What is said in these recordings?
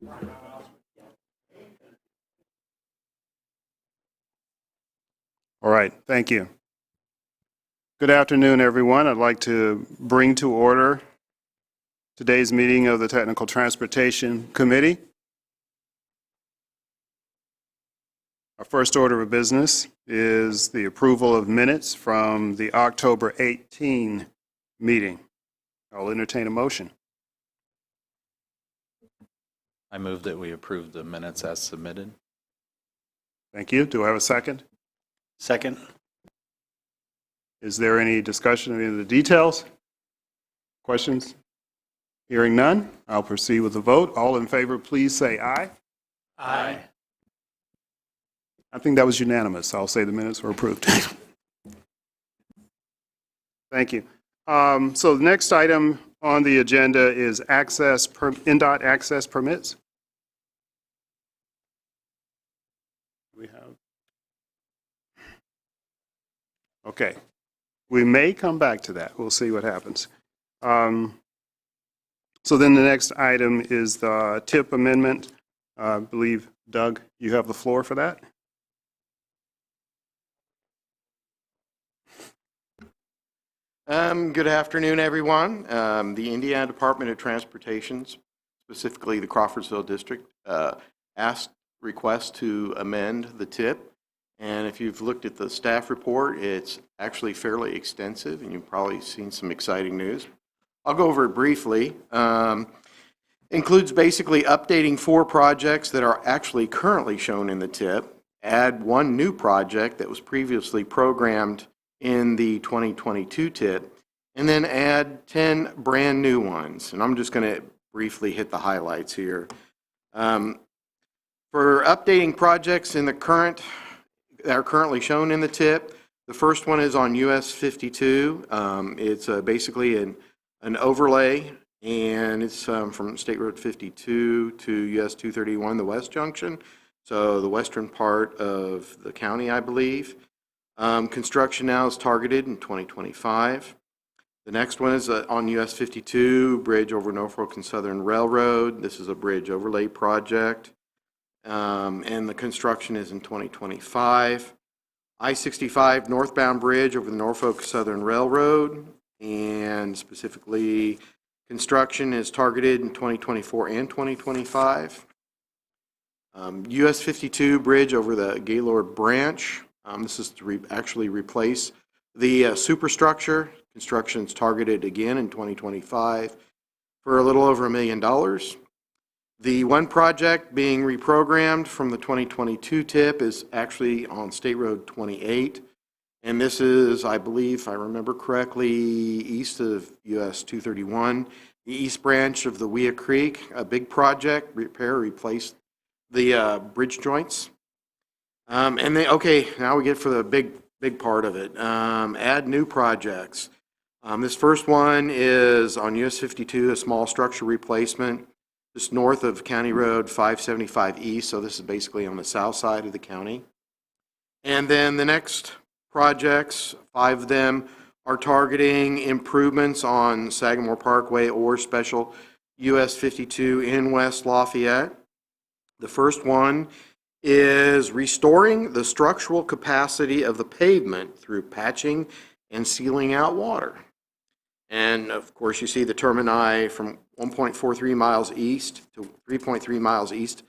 All right, thank you. Good afternoon, everyone. I'd like to bring to order today's meeting of the Technical Transportation Committee. Our first order of business is the approval of minutes from the October 18 meeting. I'll entertain a motion. I move that we approve the minutes as submitted. Thank you. Do I have a second? Second. Is there any discussion of any of the details? Questions? Hearing none, I'll proceed with the vote. All in favor, please say aye. Aye. I think that was unanimous. I'll say the minutes were approved. Thank you. So the next item on the agenda is NDOT access permits. We have. Okay. We may come back to that. We'll see what happens. So then the next item is the TIP amendment. I believe, Doug, you have the floor for that. Good afternoon, everyone. The Indiana Department of Transportation, specifically the Crawfordsville District, request to amend the TIP. And if you've looked at the staff report, it's actually fairly extensive, and you've probably seen some exciting news. I'll go over it briefly. Includes basically updating 4 projects that are actually currently shown in the TIP, add 1 new project that was previously programmed in the 2022 TIP, and then add 10 brand new ones. And I'm just going to briefly hit the highlights here. For updating projects in the that are currently shown in the TIP, the first one is on US 52. It's basically an overlay, and it's from State Road 52 to US 231, the West Junction, so the western part of the county, I believe. Construction now is targeted in 2025. The next one is on US 52, bridge over Norfolk and Southern Railroad. This is a bridge overlay project, and the construction is in 2025. I-65 northbound bridge over the Norfolk Southern Railroad, and specifically construction is targeted in 2024 and 2025. US 52 bridge over the Gaylord Branch. This is to actually replace the superstructure. Construction is targeted again in 2025 for a little over $1 million. The one project being reprogrammed from the 2022 TIP is actually on State Road 28. And this is, I believe, if I remember correctly, east of US 231, the east branch of the Wea Creek, a big project, replace the bridge joints. And then, okay, now we get for the big part of it. Add new projects. This first one is on US 52, a small structure replacement, just north of County Road 575 East, so this is basically on the south side of the county. And then the next projects, 5 of them, are targeting improvements on Sagamore Parkway or Special US 52 in West Lafayette. The first one is restoring the structural capacity of the pavement through patching and sealing out water. And of course, you see the termini from 1.43 miles east to 3.3 miles east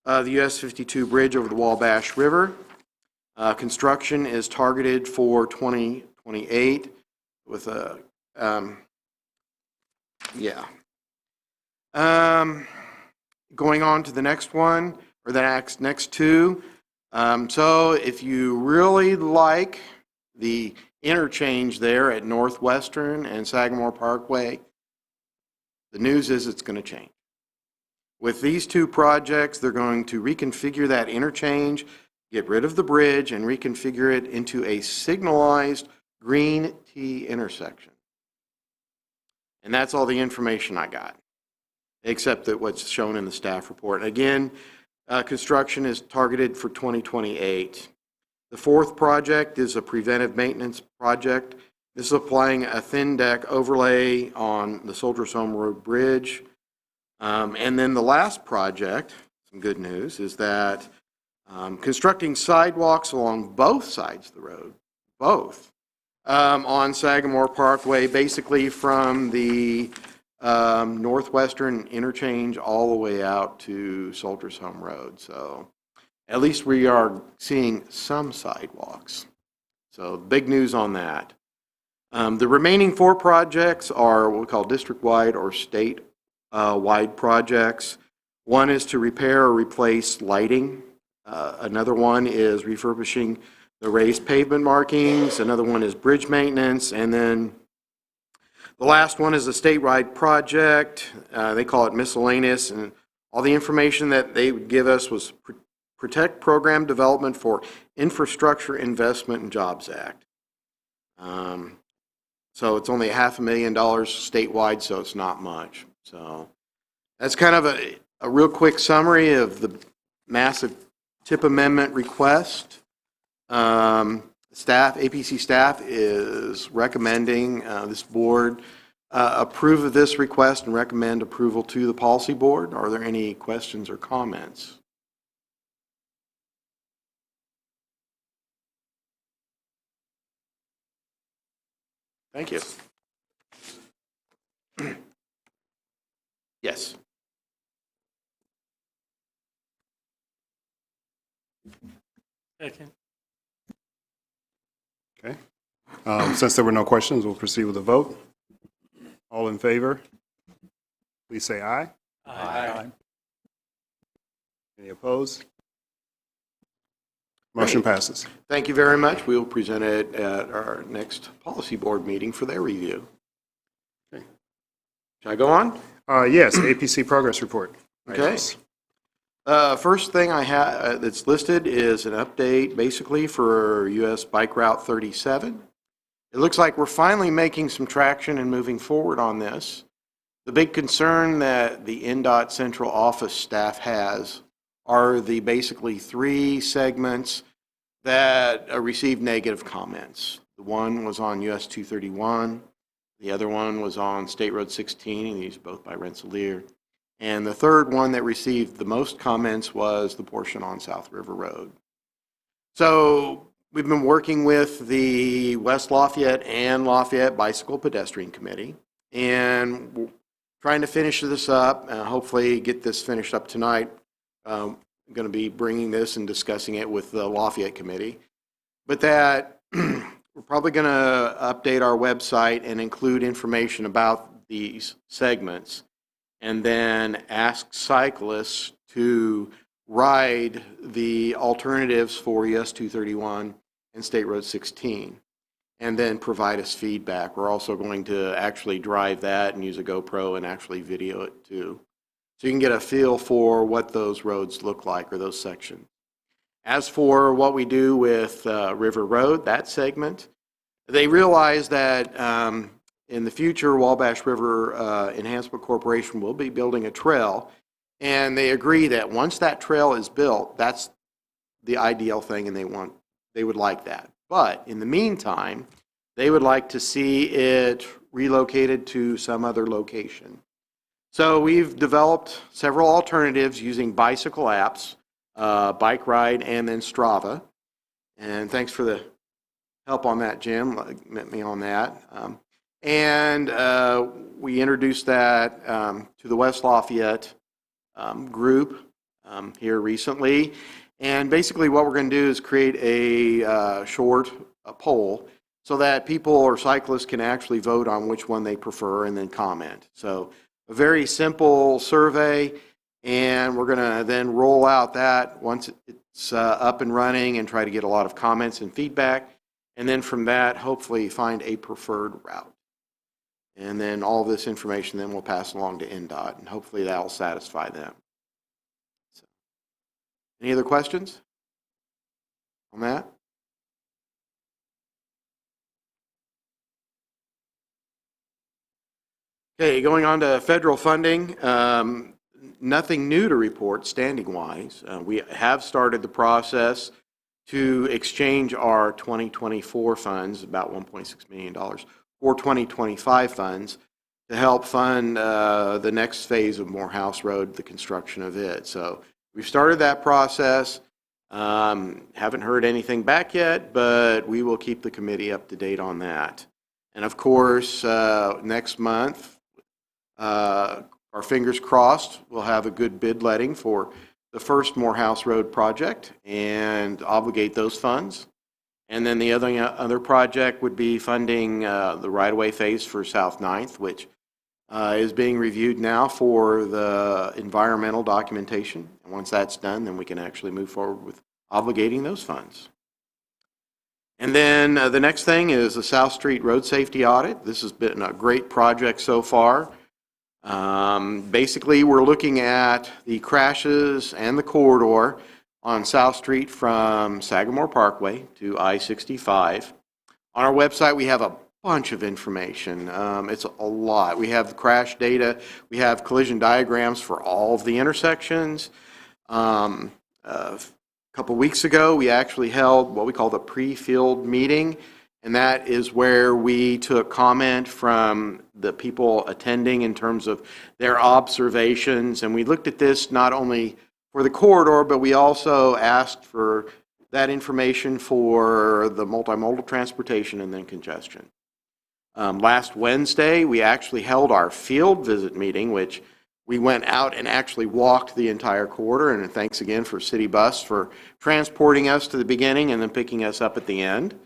of the US 52 bridge over the Wabash River. Construction is targeted for 2028 with a, going on to the next one, or the next 2. So if you really like the interchange there at Northwestern and Sagamore Parkway, the news is it's going to change. With these 2 projects, they're going to reconfigure that interchange, get rid of the bridge, and reconfigure it into a signalized green T intersection. And that's all the information I got, except that what's shown in the staff report. And again, construction is targeted for 2028. The 4th project is a preventive maintenance project. This is applying a thin deck overlay on the Soldiers Home Road Bridge. And then the last project, some good news, is that constructing sidewalks along both sides of the road, both, on Sagamore Parkway, basically from the northwestern interchange all the way out to Soldiers Home Road. So at least we are seeing some sidewalks. So big news on that. The remaining 4 projects are what we call district-wide or state-wide projects. One is to repair or replace lighting. Another one is refurbishing the raised pavement markings. Another one is bridge maintenance. And then the last one is a statewide project. They call it miscellaneous. And all the information that they would give us was Protect Program Development for Infrastructure Investment and Jobs Act. So it's only $500,000 statewide, so it's not much. So that's kind of a real quick summary of the massive TIP amendment request. APC staff is recommending this board approve of this request and recommend approval to the policy board. Are there any questions or comments? Thank you. Yes. Second. Okay. Since there were no questions, we'll proceed with the vote. All in favor, please say aye. Aye. Any opposed? Motion passes. Thank you very much. We will present it at our next policy board meeting for their review. Okay. Shall I go on? Yes, APC progress report. Okay. First thing I have that's listed is an update basically for US Bike Route 37. It looks like we're finally making some traction and moving forward on this. The big concern that the NDOT central office staff has are the basically 3 segments that received negative comments. The one was on US 231, the other one was on State Road 16, and these both by Rensselaer. And the third one that received the most comments was the portion on South River Road. So we've been working with the West Lafayette and Lafayette Bicycle Pedestrian Committee, and we're trying to finish this up, hopefully get this finished up tonight. I'm going to be bringing this and discussing it with the Lafayette Committee. But that we're probably going to update our website and include information about these segments, and then ask cyclists to ride the alternatives for US 231 and State Road 16, and then provide us feedback. We're also going to actually drive that and use a GoPro and actually video it too, so you can get a feel for what those roads look like, or those sections. As for what we do with River Road, that segment, they realize that in the future, Wabash River Enhancement Corporation will be building a trail, and they agree that once that trail is built, that's the ideal thing, and they would like that. But in the meantime, they would like to see it relocated to some other location. So we've developed several alternatives using bicycle apps, Bike Ride, and then Strava. And thanks for the help on that, Jim. Met me on that. And we introduced that to the West Lafayette group here recently. And basically what we're going to do is create a short poll so that people or cyclists can actually vote on which one they prefer and then comment. So a very simple survey, and we're going to then roll out that once it's up and running and try to get a lot of comments and feedback. And then from that, hopefully find a preferred route. And then all this information then we'll pass along to NDOT, and hopefully that will satisfy them. So, any other questions on that? Okay, going on to federal funding. Nothing new to report standing-wise. We have started the process to exchange our 2024 funds, about $1.6 million, for 2025 funds, to help fund the next phase of Morehouse Road, the construction of it. So we've started that process. Haven't heard anything back yet, but we will keep the committee up to date on that. And of course, next month, our fingers crossed, we'll have a good bid letting for the first Morehouse Road project and obligate those funds. And then the other project would be funding the right-of-way phase for South 9th, which is being reviewed now for the environmental documentation. And once that's done, then we can actually move forward with obligating those funds. And then the next thing is the South Street Road Safety Audit. This has been a great project so far. Basically, we're looking at the crashes and the corridor on South Street from Sagamore Parkway to I-65. On our website, we have a bunch of information. It's a lot. We have crash data. We have collision diagrams for all of the intersections. A couple weeks ago, we actually held what we call the pre-field meeting, and that is where we took comment from the people attending in terms of their observations. And we looked at this not only for the corridor, but we also asked for that information for the multimodal transportation and then congestion. Last Wednesday, we actually held our field visit meeting, which we went out and actually walked the entire corridor, and thanks again for City Bus for transporting us to the beginning and then picking us up at the end.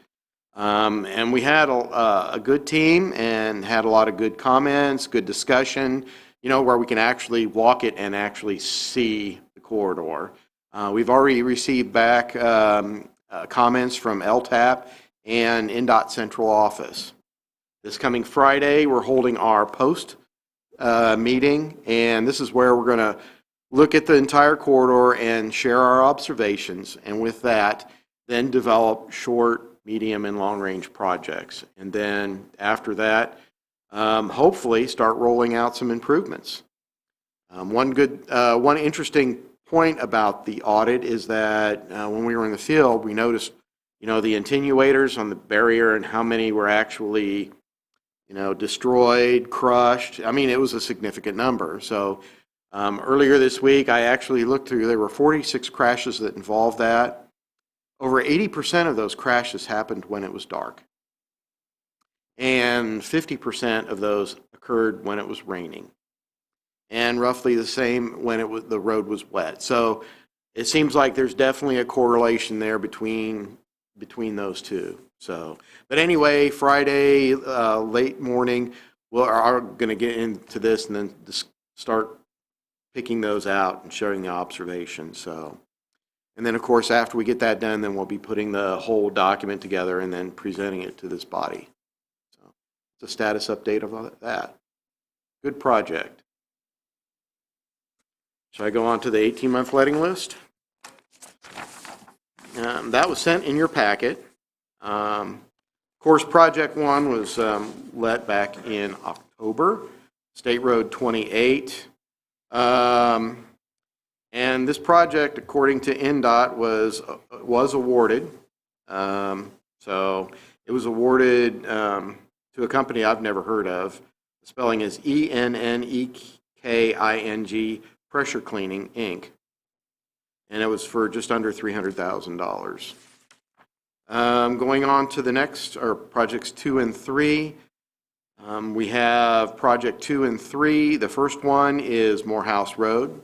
And we had a good team and had a lot of good comments, good discussion, you know, where we can actually walk it and actually see the corridor. We've already received back comments from LTAP and NDOT Central Office. This coming Friday, we're holding our post meeting, and this is where we're going to look at the entire corridor and share our observations, and with that, then develop short, medium, and long-range projects. And then after that, hopefully start rolling out some improvements. One interesting point about the audit is that when we were in the field, we noticed, you know, the attenuators on the barrier and how many were actually, you know, destroyed, crushed. I mean, it was a significant number. So earlier this week, I actually looked through, there were 46 crashes that involved that. Over 80% of those crashes happened when it was dark. And 50% of those occurred when it was raining. And roughly the same when the road was wet. So it seems like there's definitely a correlation there between those two. So, but anyway, Friday, late morning, we are going to get into this and then just start picking those out and showing the observations. So, and then of course, after we get that done, then we'll be putting the whole document together and then presenting it to this body. So it's a status update of that. Good project. Shall I go on to the 18-month letting list? That was sent in your packet. Of course, Project 1 was let back in October, State Road 28. And this project, according to NDOT, was awarded. So it was awarded to a company I've never heard of. The spelling is ENNEKING Pressure Cleaning, Inc. And it was for just under $300,000. Going on to the next, or projects 2 and 3. We have project 2 and 3. The first one is Morehouse Road,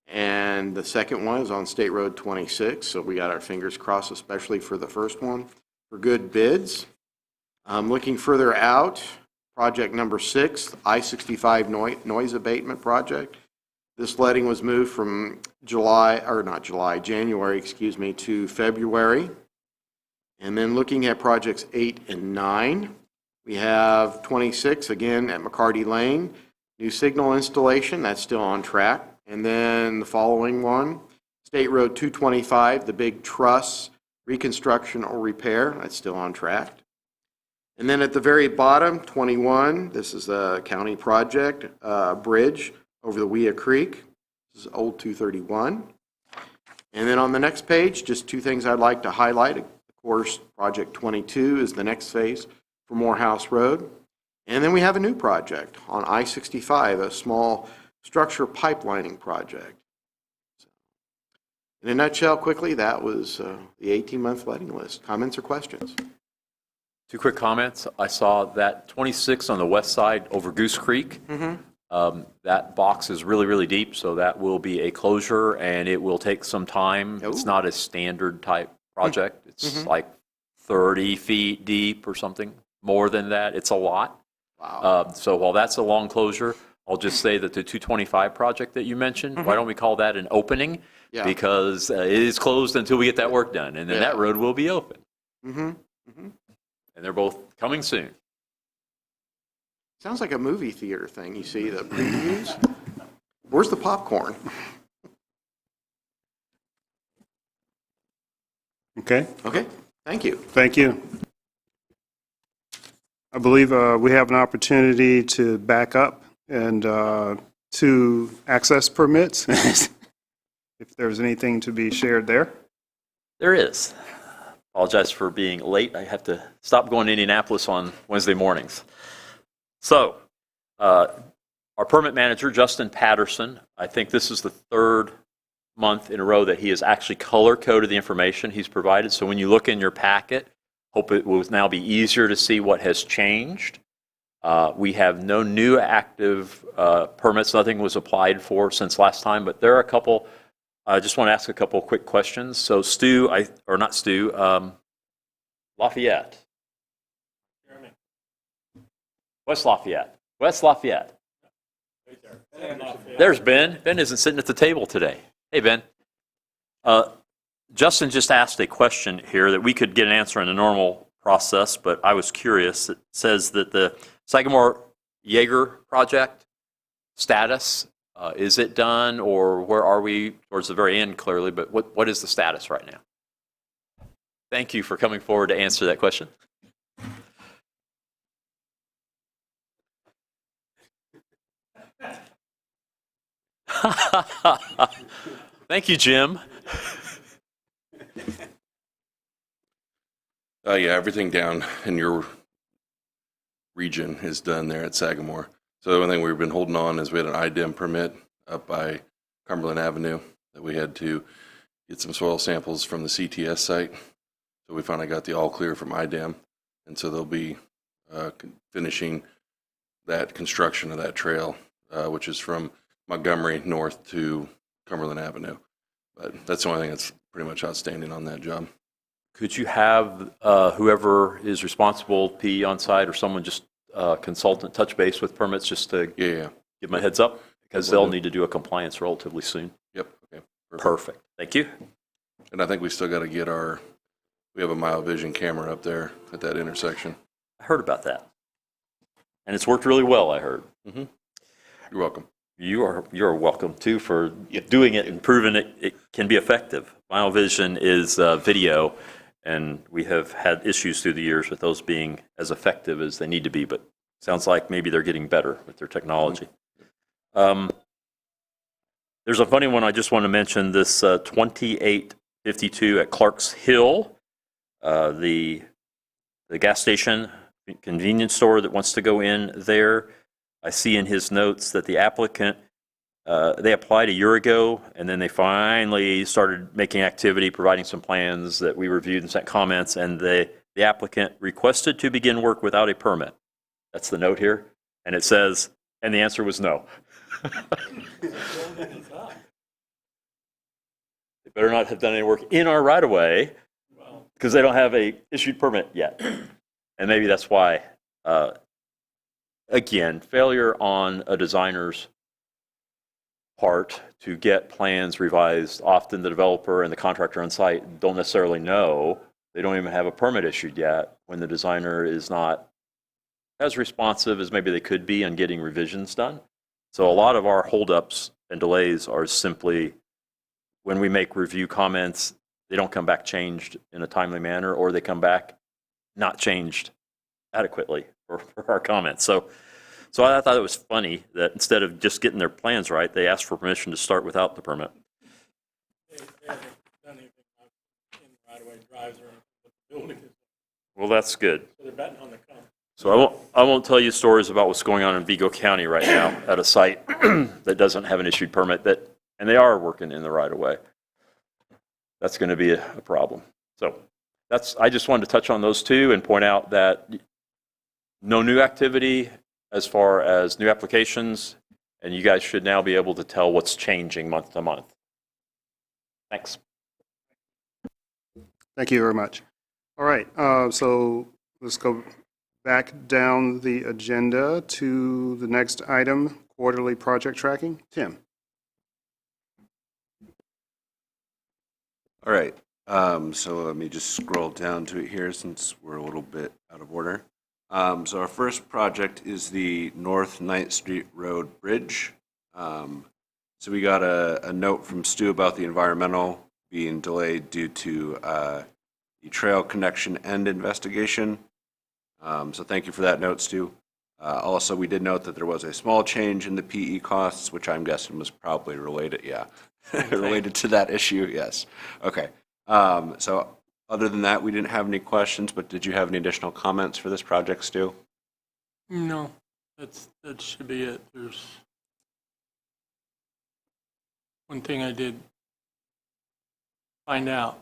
and the second one is on State Road 26. So we got our fingers crossed, especially for the first one, for good bids. Looking further out, project number 6, I-65 noise abatement project. This letting was moved from January, to February. And then looking at projects 8 and 9, we have 26, again, at McCarty Lane. New signal installation, that's still on track. And then the following one, State Road 225, the big truss reconstruction or repair, that's still on track. And then at the very bottom, 21, this is a county project, bridge over the Weah Creek. This is old 231. And then on the next page, just two things I'd like to highlight. Of course, project 22 is the next phase for Morehouse Road. And then we have a new project on I-65, a small structure pipelining project. In a nutshell, quickly, that was the 18-month letting list. Comments or questions? Two quick comments. I saw that 26 on the west side over Goose Creek. That box is really, really deep, so that will be a closure, and it will take some time. It's Ooh. not a standard type project. It's like 30 feet deep or something. More than that, it's a lot. Wow. So while that's a long closure, I'll just say that the 225 project that you mentioned, why don't we call that an opening? Yeah. Because it is closed until we get that work done, and then that road will be open. And they're both coming soon. Sounds like a movie theater thing. You see the previews? Where's the popcorn? Okay, Okay, thank you. thank you. I believe we have an opportunity to back up and to access permits, if there's anything to be shared there. There is. Apologize for being late. I have to stop going to Indianapolis on Wednesday mornings. So, our permit manager, Justin Patterson, I think this is the third month in a row that he has actually color-coded the information he's provided. So when you look in your packet, hope it will now be easier to see what has changed. We have no new active permits. Nothing was applied for since last time, but there are a couple. I just want to ask a couple of quick questions. So Lafayette. Jeremy. West Lafayette. There's Ben. Ben isn't sitting at the table today. Hey, Ben. Justin just asked a question here that we could get an answer in the normal process, but I was curious. It says that the Sagamore Jaeger project status, is it done, or where are we? Towards the very end, clearly, but what is the status right now? Thank you for coming forward to answer that question. Thank you, Jim. Yeah, everything down in your region is done there at Sagamore. So the only thing we've been holding on is we had an IDEM permit up by Cumberland Avenue that we had to get some soil samples from the CTS site. So we finally got the all clear from IDEM, and so they'll be finishing that construction of that trail, which is from Montgomery north to Cumberland Avenue. But that's the only thing that's pretty much outstanding on that job. Could you have whoever is responsible, P on site, or someone just consultant touch base with permits just to Yeah. give them a heads up? Because they'll need to do a compliance relatively soon. Yep. Okay. Perfect. Thank you. And I think we still got to get we have a mile vision camera up there at that intersection. I heard about that. And it's worked really well, I heard. You're welcome. You're welcome too for doing it and proving it can be effective. Mile vision is video, and we have had issues through the years with those being as effective as they need to be, but sounds like maybe they're getting better with their technology. There's a funny one I just want to mention, this 2852 at Clark's Hill, the gas station convenience store that wants to go in there. I see in his notes that the applicant, they applied a year ago, and then they finally started making activity, providing some plans that we reviewed and sent comments, and the applicant requested to begin work without a permit. That's the note here. And it says, and the answer was no. They better not have done any work in our right-of-way because they don't have a issued permit yet. And maybe that's why, again, failure on a designer's part to get plans revised. Often the developer and the contractor on site don't necessarily know. They don't even have a permit issued yet when the designer is not as responsive as maybe they could be on getting revisions done. So a lot of our holdups and delays are simply when we make review comments, they don't come back changed in a timely manner, or they come back not changed adequately for our comments. So I thought it was funny that instead of just getting their plans right, they asked for permission to start without the permit. They haven't done anything in right-of-way drives or anything, but the building is, Well, that's good. so they're betting on the come. So I won't tell you stories about what's going on in Vigo County right now at a site that doesn't have an issued permit and they are working in the right of way. That's going to be a problem. So I just wanted to touch on those two and point out that no new activity as far as new applications, and you guys should now be able to tell what's changing month to month. Thanks. Thank you very much. All right, so let's go back down the agenda to the next item, quarterly project tracking. Tim. All right, so let me just scroll down to it here since we're a little bit out of order. So our first project is the North 9th Street Road Bridge. So we got a note from Stu about the environmental being delayed due to the trail connection end investigation. So thank you for that note, Stu. Also, we did note that there was a small change in the PE costs, which I'm guessing was probably related, related to that issue, yes. Okay. So other than that, we didn't have any questions, but did you have any additional comments for this project, Stu? No, that should be it. There's one thing I did find out,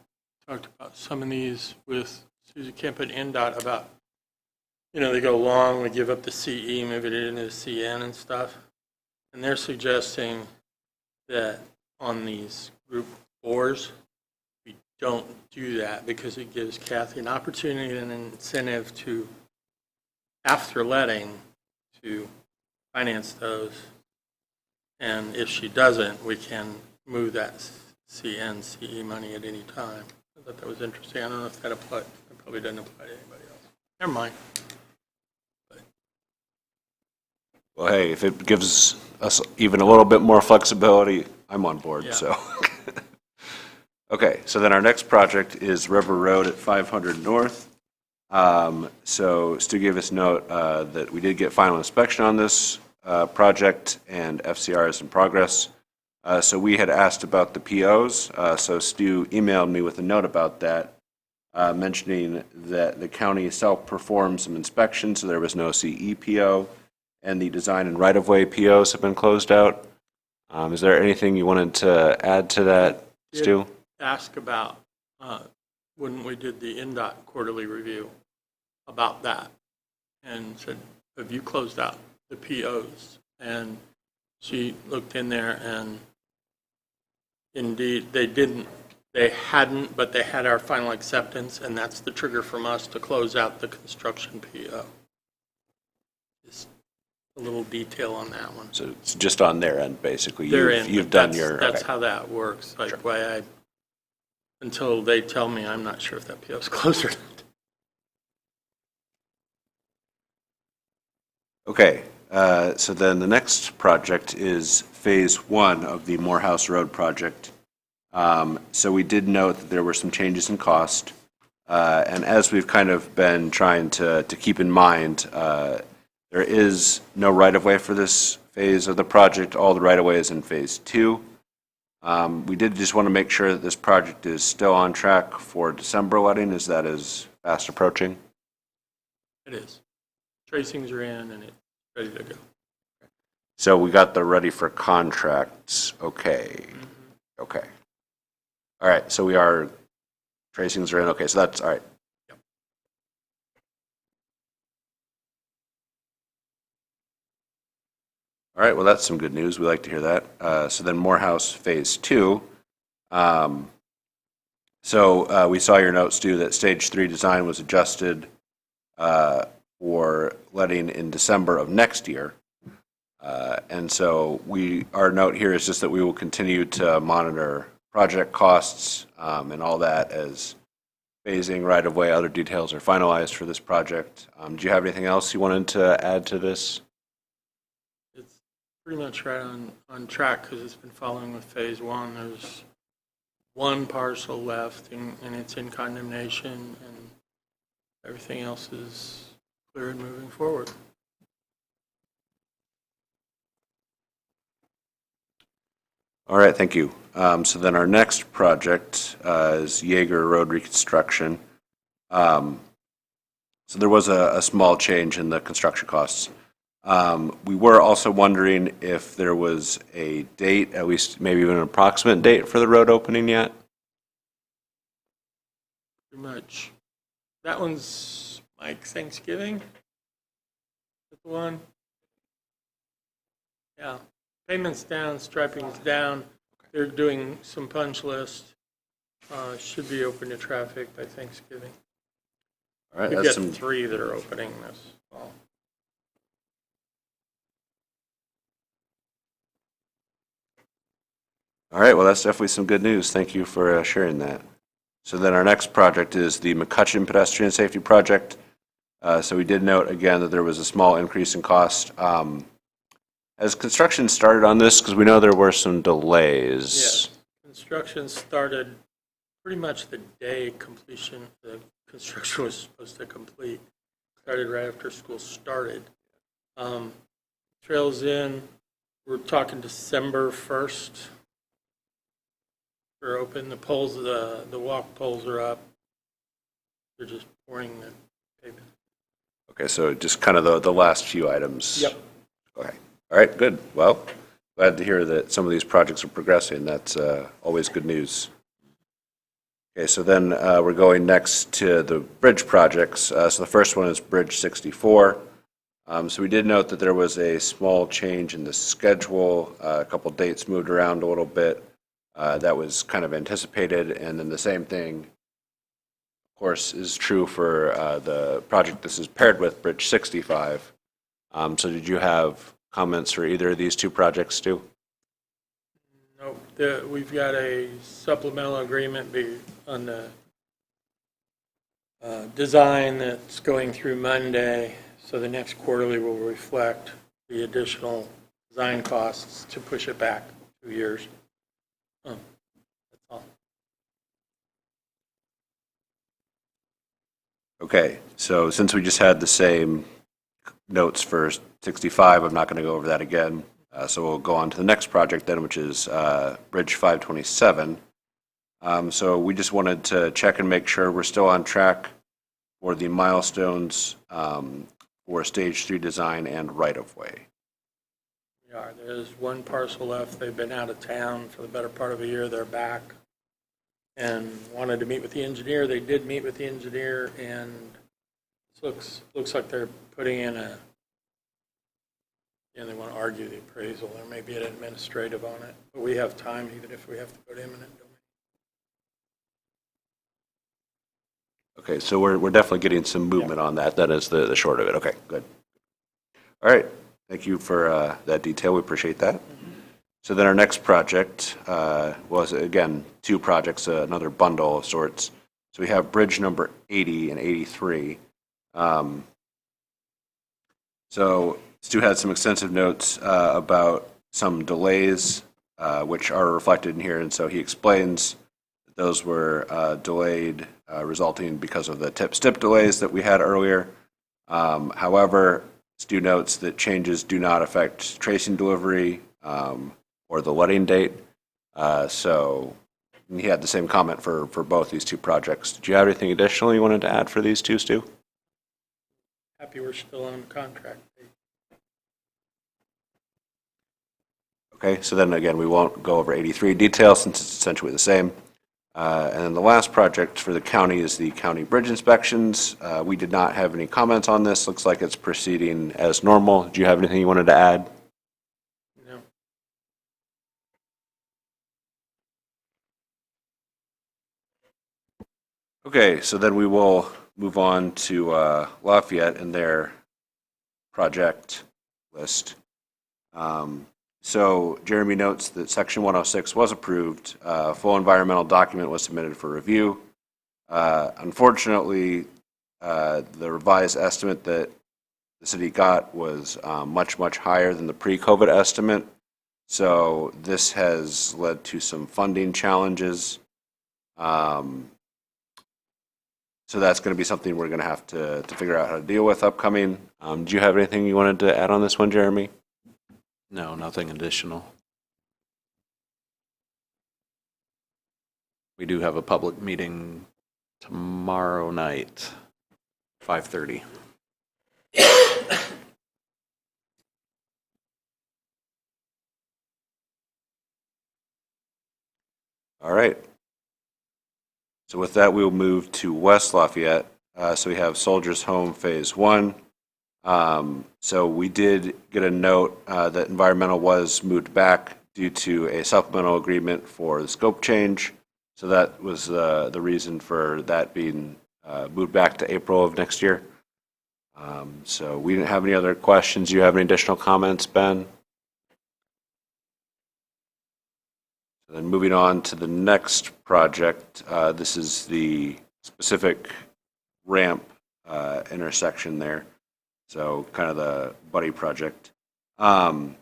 talked about some of these with Susie Kemp at NDOT about, they go long, we give up the CE, move it into the CN and stuff. And they're suggesting that on these group 4s, we don't do that because it gives Kathy an opportunity and an incentive to, after letting, to finance those. And if she doesn't, we can move that CN, CE money at any time. I thought that was interesting. I don't know if that applies. It probably doesn't apply to anybody else. Never mind. Well, hey, if it gives us even a little bit more flexibility, I'm on board, Yeah. so. Okay, so then our next project is River Road at 500 North. So Stu gave us note that we did get final inspection on this project and FCR is in progress. So we had asked about the POs, so Stu emailed me with a note about that, mentioning that the county self-performed some inspections, so there was no CEPO, and the design and right-of-way POs have been closed out. Is there anything you wanted to add to that, Stu? Ask about when we did the NDOT quarterly review about that and said, have you closed out the POs? And she looked in there and indeed they hadn't, but they had our final acceptance, and that's the trigger from us to close out the construction PO. Just a little detail on that one. So it's just on their end, basically. They're in, You've but done your. That's okay. how that works. Like Sure. why until they tell me, I'm not sure if that PO is closed or not. Okay, so then the next project is Phase 1 of the Morehouse Road project. So we did note that there were some changes in cost, and as we've kind of been trying to keep in mind, there is no right-of-way for this phase of the project. All the right-of-way is in Phase 2. We did just want to make sure that this project is still on track for December letting, as that is fast approaching. It is. Tracings are in and it's ready to go. So we got the ready for contracts. Okay. Okay. All right. So we are, tracings are in. Okay. So that's all right. Yep. All right. Well, that's some good news. We like to hear that. So then Morehouse Phase 2. So we saw your notes, Stu, that Stage 3 design was adjusted for letting in December of next year. And so our note here is just that we will continue to monitor project costs and all that as phasing right-of-way, other details are finalized for this project. Do you have anything else you wanted to add to this? It's pretty much right on track because it's been following with Phase 1. There's one parcel left and it's in condemnation, and everything else is clear and moving forward. All right, thank you. So then our next project is Jaeger Road reconstruction. So there was a small change in the construction costs. We were also wondering if there was a date, at least maybe even an approximate date for the road opening yet? Pretty much. That one's like Thanksgiving? Is the one? Yeah. Payments down, striping's down. They're doing some punch list. Should be open to traffic by Thanksgiving. All right, We've that's got some, 3 that are opening this fall. all right, well, that's definitely some good news. Thank you for sharing that. So then our next project is the McCutcheon Pedestrian Safety Project. So we did note again that there was a small increase in cost. Has construction started on this? Because we know there were some delays. Yes. Construction started pretty much the day the construction was supposed to complete. Started right after school started. Trails in, we're talking December 1st. We're open, the poles, the walk poles are up. They're just pouring the pavement. Okay, so just kind of the last few items. Yep. Okay. All right, good. Well, glad to hear that some of these projects are progressing. That's always good news. Okay, so then we're going next to the bridge projects. So the first one is Bridge 64. So we did note that there was a small change in the schedule, a couple dates moved around a little bit. That was kind of anticipated, and then the same thing, of course, is true for the project this is paired with, Bridge 65. So did you have comments for either of these two projects, Stu? Nope, we've got a supplemental agreement on the design that's going through Monday, so the next quarterly will reflect the additional design costs to push it back 2 years. That's all. Okay, so since we just had the same notes for 65, I'm not going to go over that again. So we'll go on to the next project then, which is Bridge 527. So we just wanted to check and make sure we're still on track for the milestones for Stage 3 design and right-of-way. We are. There's one parcel left. They've been out of town for the better part of a year. They're back and wanted to meet with the engineer. They did meet with the engineer, and it looks like they're putting in they want to argue the appraisal. There may be an administrative on it, but we have time even if we have to put eminent domain. Okay, so we're definitely getting some movement on that. That is the short of it. Okay, good. All right, thank you for that detail. We appreciate that. So then our next project was, again, 2 projects, another bundle of sorts. So we have bridge number 80 and 83. So Stu had some extensive notes about some delays, which are reflected in here, and so he explains that those were delayed, resulting because of the tip-stip delays that we had earlier. However, Stu notes that changes do not affect tracing delivery or the letting date. So he had the same comment for both these 2 projects. Did you have anything additional you wanted to add for these 2, Stu? Happy we're still on contract. Okay, so then again, we won't go over 83 details since it's essentially the same. And then the last project for the county is the county bridge inspections. We did not have any comments on this. Looks like it's proceeding as normal. Do you have anything you wanted to add? No. Okay, so then we will move on to Lafayette and their project list. So Jeremy notes that Section 106 was approved. A full environmental document was submitted for review. Unfortunately, the revised estimate that the city got was much, much higher than the pre-COVID estimate. So this has led to some funding challenges. So that's going to be something we're going to have to figure out how to deal with upcoming. Do you have anything you wanted to add on this one, Jeremy? No, nothing additional. We do have a public meeting tomorrow night. 5:30. All right. So with that, we will move to West Lafayette. So we have Soldiers Home Phase 1. So we did get a note that environmental was moved back due to a supplemental agreement for the scope change. So that was the reason for that being moved back to April of next year. So we didn't have any other questions. Do you have any additional comments, Ben? Then moving on to the next project, this is the specific ramp intersection there. So kind of the buddy project. So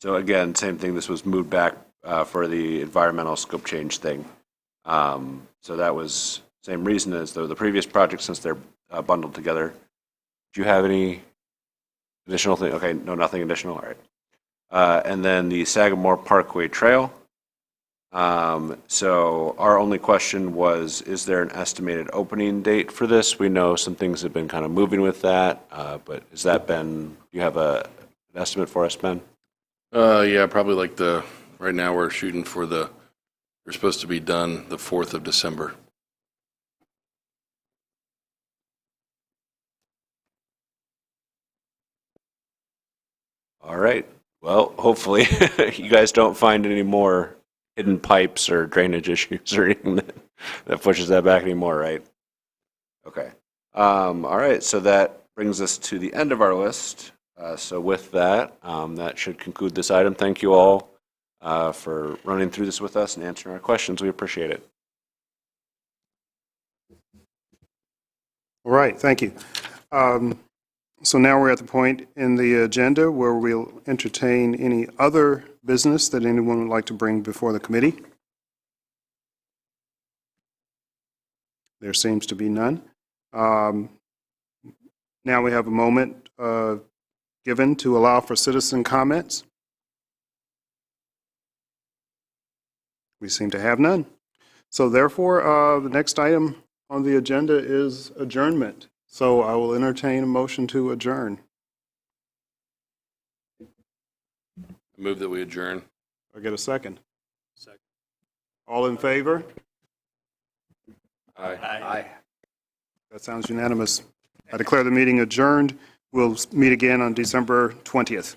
again, same thing. This was moved back for the environmental scope change thing. So that was same reason as the previous project, since they're bundled together. Do you have any additional thing? Okay, no, nothing additional. All right. And then the Sagamore Parkway Trail. So our only question was, is there an estimated opening date for this? We know some things have been kind of moving with that, but has that been, do you have an estimate for us, Ben? Yeah, probably like right now we're shooting for we're supposed to be done the 4th of December. All right. Well, hopefully you guys don't find any more hidden pipes or drainage issues or anything that pushes that back anymore, right? Okay. All right. So that brings us to the end of our list. So with that, that should conclude this item. Thank you all for running through this with us and answering our questions. We appreciate it. All right, thank you. So now we're at the point in the agenda where we'll entertain any other business that anyone would like to bring before the committee. There seems to be none. Now we have a moment given to allow for citizen comments. We seem to have none. So therefore, the next item on the agenda is adjournment. So I will entertain a motion to adjourn. Move that we adjourn. I get a second? Second. All in favor? Aye. That sounds unanimous. I declare the meeting adjourned. We'll meet again on December 20th.